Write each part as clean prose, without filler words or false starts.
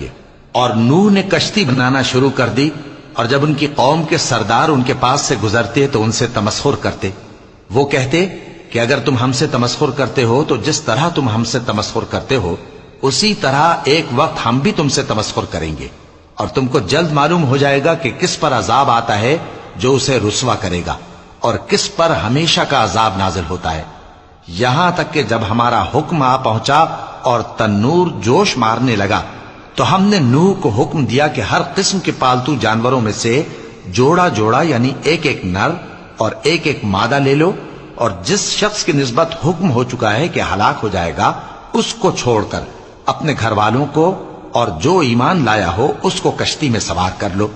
گے۔ اور نوح نے کشتی بنانا شروع کر دی، اور جب ان کی قوم کے سردار ان کے پاس سے گزرتے تو ان سے تمسخر کرتے۔ وہ کہتے کہ اگر تم ہم سے تمسخر کرتے ہو تو جس طرح تم ہم سے تمسخر کرتے ہو اسی طرح ایک وقت ہم بھی تم سے تمسخر کریں گے، اور تم کو جلد معلوم ہو جائے گا کہ کس پر عذاب آتا ہے جو اسے رسوا کرے گا، اور کس پر ہمیشہ کا عذاب نازل ہوتا ہے۔ یہاں تک کہ جب ہمارا حکم آ پہنچا اور تنور جوش مارنے لگا تو ہم نے نوح کو حکم دیا کہ ہر قسم کے پالتو جانوروں میں سے جوڑا جوڑا یعنی ایک ایک نر اور ایک ایک مادہ لے لو، اور جس شخص کی نسبت حکم ہو چکا ہے کہ ہلاک ہو جائے گا اس کو چھوڑ کر اپنے گھر والوں کو اور جو ایمان لایا ہو اس کو کشتی میں سوار کر لو۔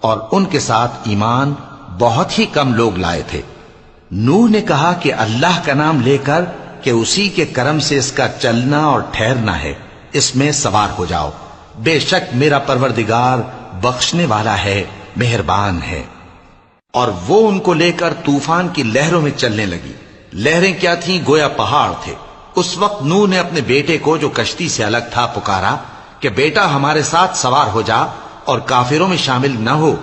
اور ان کے ساتھ ایمان بہت ہی کم لوگ لائے تھے۔ نوح نے کہا کہ اللہ کا نام لے کر کہ اسی کے کرم سے اس کا چلنا اور ٹھہرنا ہے، اس میں سوار ہو جاؤ، بے شک میرا پروردگار بخشنے والا ہے، مہربان ہے۔ اور وہ ان کو لے کر طوفان کی لہروں میں چلنے لگی۔ لہریں کیا تھیں؟ گویا پہاڑ تھے۔ اس وقت نوح نے اپنے بیٹے کو جو کشتی سے الگ تھا پکارا کہ بیٹا ہمارے ساتھ سوار ہو جا اور کافروں میں شامل نہ ہو۔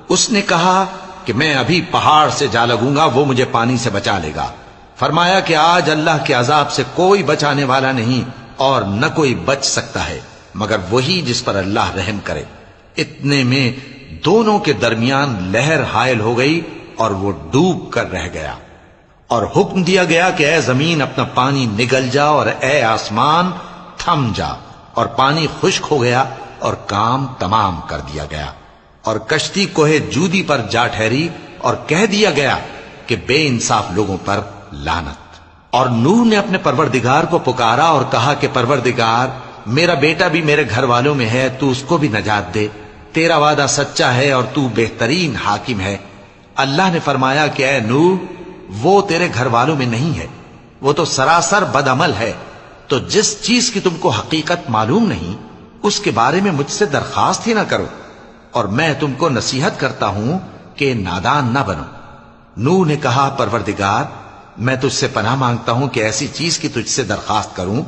اس نے کہا کہ میں ابھی پہاڑ سے جا لگوں گا، وہ مجھے پانی سے بچا لے گا۔ فرمایا کہ آج اللہ کے عذاب سے کوئی بچانے والا نہیں اور نہ کوئی بچ سکتا ہے مگر وہی جس پر اللہ رحم کرے۔ اتنے میں دونوں کے درمیان لہر حائل ہو گئی اور وہ ڈوب کر رہ گیا، اور حکم دیا گیا کہ اے زمین اپنا پانی نگل جا اور اے آسمان تھم جا، اور پانی خشک ہو گیا اور کام تمام کر دیا گیا۔ اور کشتی کوہ جودی پر جا ٹھہری اور کہہ دیا گیا کہ بے انصاف لوگوں پر لعنت۔ اور نوح نے اپنے پروردگار کو پکارا اور کہا کہ پروردگار میرا بیٹا بھی میرے گھر والوں میں ہے، تو اس کو بھی نجات دے، تیرا وعدہ سچا ہے اور تو بہترین حاکم ہے۔ اللہ نے فرمایا کہ اے نوح وہ تیرے گھر والوں میں نہیں ہے، وہ تو سراسر بد عمل ہے، تو جس چیز کی تم کو حقیقت معلوم نہیں اس کے بارے میں مجھ سے درخواست ہی نہ کرو، اور میں تم کو نصیحت کرتا ہوں کہ نادان نہ بنو۔ نوح نے کہا پروردگار میں تجھ سے پناہ مانگتا ہوں کہ ایسی چیز کی تجھ سے درخواست کروں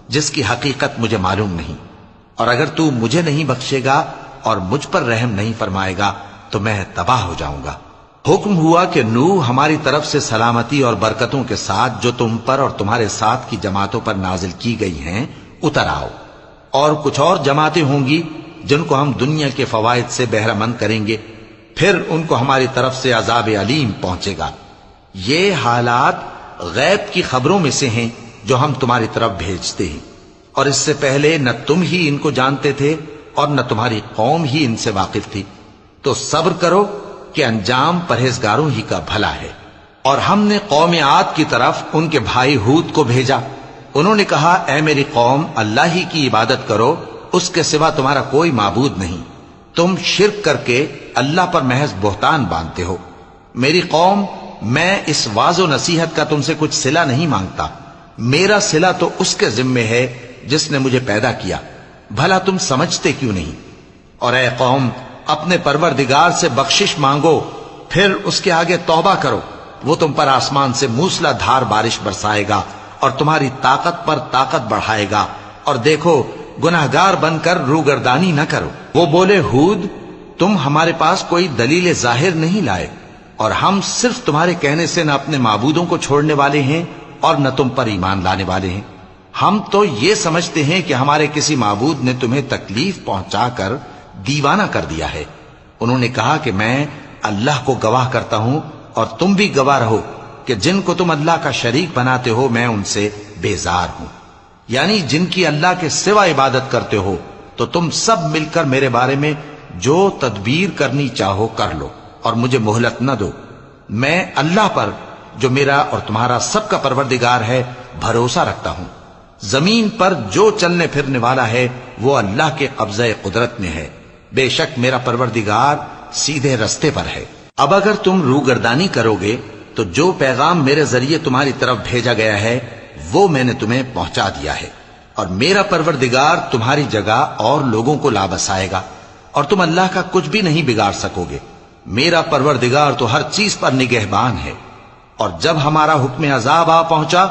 جس کی حقیقت مجھے معلوم نہیں، اور اگر تو مجھے نہیں بخشے گا اور مجھ پر رحم نہیں فرمائے گا تو میں تباہ ہو جاؤں گا۔ حکم ہوا کہ نوح ہماری طرف سے سلامتی اور برکتوں کے ساتھ جو تم پر اور تمہارے ساتھ کی جماعتوں پر نازل کی گئی ہیں اتر آؤ، اور کچھ اور جماعتیں ہوں گی جن کو ہم دنیا کے فوائد سے بہرہ مند کریں گے، پھر ان کو ہماری طرف سے عذاب علیم پہنچے گا۔ یہ حالات غیب کی خبروں میں سے ہیں جو ہم تمہاری طرف بھیجتے ہیں، اور اس سے پہلے نہ تم ہی ان کو جانتے تھے اور نہ تمہاری قوم ہی ان سے واقف تھی، تو صبر کرو کہ انجام پرہیزگاروں ہی کا بھلا ہے۔ اور ہم نے قوم عاد کی طرف ان کے بھائی ہود کو بھیجا۔ انہوں نے کہا اے میری قوم اللہ ہی کی عبادت کرو، اس کے سوا تمہارا کوئی معبود نہیں، تم شرک کر کے اللہ پر محض بہتان باندھتے ہو۔ میری قوم میں اس واعظ و نصیحت کا تم سے کچھ صلہ نہیں مانگتا، میرا صلہ تو اس کے ذمے ہے جس نے مجھے پیدا کیا، بھلا تم سمجھتے کیوں نہیں؟ اور اے قوم اپنے پروردگار سے بخشش مانگو، پھر اس کے آگے توبہ کرو، وہ تم پر آسمان سے موسلا دھار بارش برسائے گا اور تمہاری طاقت پر طاقت بڑھائے گا، اور دیکھو گناہگار بن کر روگردانی نہ کرو۔ وہ بولے ہود تم ہمارے پاس کوئی دلیل ظاہر نہیں لائے، اور ہم صرف تمہارے کہنے سے نہ اپنے معبودوں کو چھوڑنے والے ہیں اور نہ تم پر ایمان لانے والے ہیں۔ ہم تو یہ سمجھتے ہیں کہ ہمارے کسی معبود نے تمہیں تکلیف پہنچا کر دیوانہ کر دیا ہے۔ انہوں نے کہا کہ میں اللہ کو گواہ کرتا ہوں اور تم بھی گواہ رہو کہ جن کو تم اللہ کا شریک بناتے ہو میں ان سے بیزار ہوں، یعنی جن کی اللہ کے سوا عبادت کرتے ہو، تو تم سب مل کر میرے بارے میں جو تدبیر کرنی چاہو کر لو اور مجھے مہلت نہ دو۔ میں اللہ پر جو میرا اور تمہارا سب کا پروردگار ہے بھروسہ رکھتا ہوں۔ زمین پر جو چلنے پھرنے والا ہے وہ اللہ کے قبضہ قدرت میں ہے، بے شک میرا پروردگار سیدھے رستے پر ہے۔ اب اگر تم روگردانی کرو گے تو جو پیغام میرے ذریعے تمہاری طرف بھیجا گیا ہے وہ میں نے تمہیں پہنچا دیا ہے، اور میرا پروردگار تمہاری جگہ اور لوگوں کو لا بسائے گا، اور تم اللہ کا کچھ بھی نہیں بگاڑ سکو گے۔ میرا پروردگار تو ہر چیز پر نگہبان ہے۔ اور جب ہمارا حکم عذاب آ پہنچا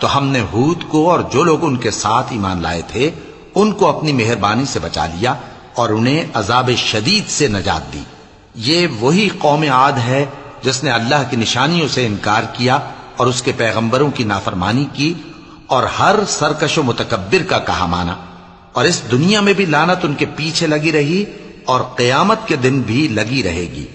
تو ہم نے ہود کو اور جو لوگ ان کے ساتھ ایمان لائے تھے ان کو اپنی مہربانی سے بچا لیا، اور انہیں عذاب شدید سے نجات دی۔ یہ وہی قوم عاد ہے جس نے اللہ کی نشانیوں سے انکار کیا اور اس کے پیغمبروں کی نافرمانی کی اور ہر سرکش و متکبر کا کہا مانا، اور اس دنیا میں بھی لعنت ان کے پیچھے لگی رہی اور قیامت کے دن بھی لگی رہے گی۔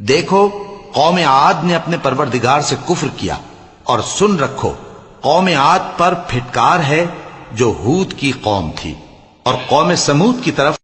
دیکھو قوم عاد نے اپنے پروردگار سے کفر کیا، اور سن رکھو قوم عاد پر پھٹکار ہے جو ہود کی قوم تھی، اور قوم سمود کی طرف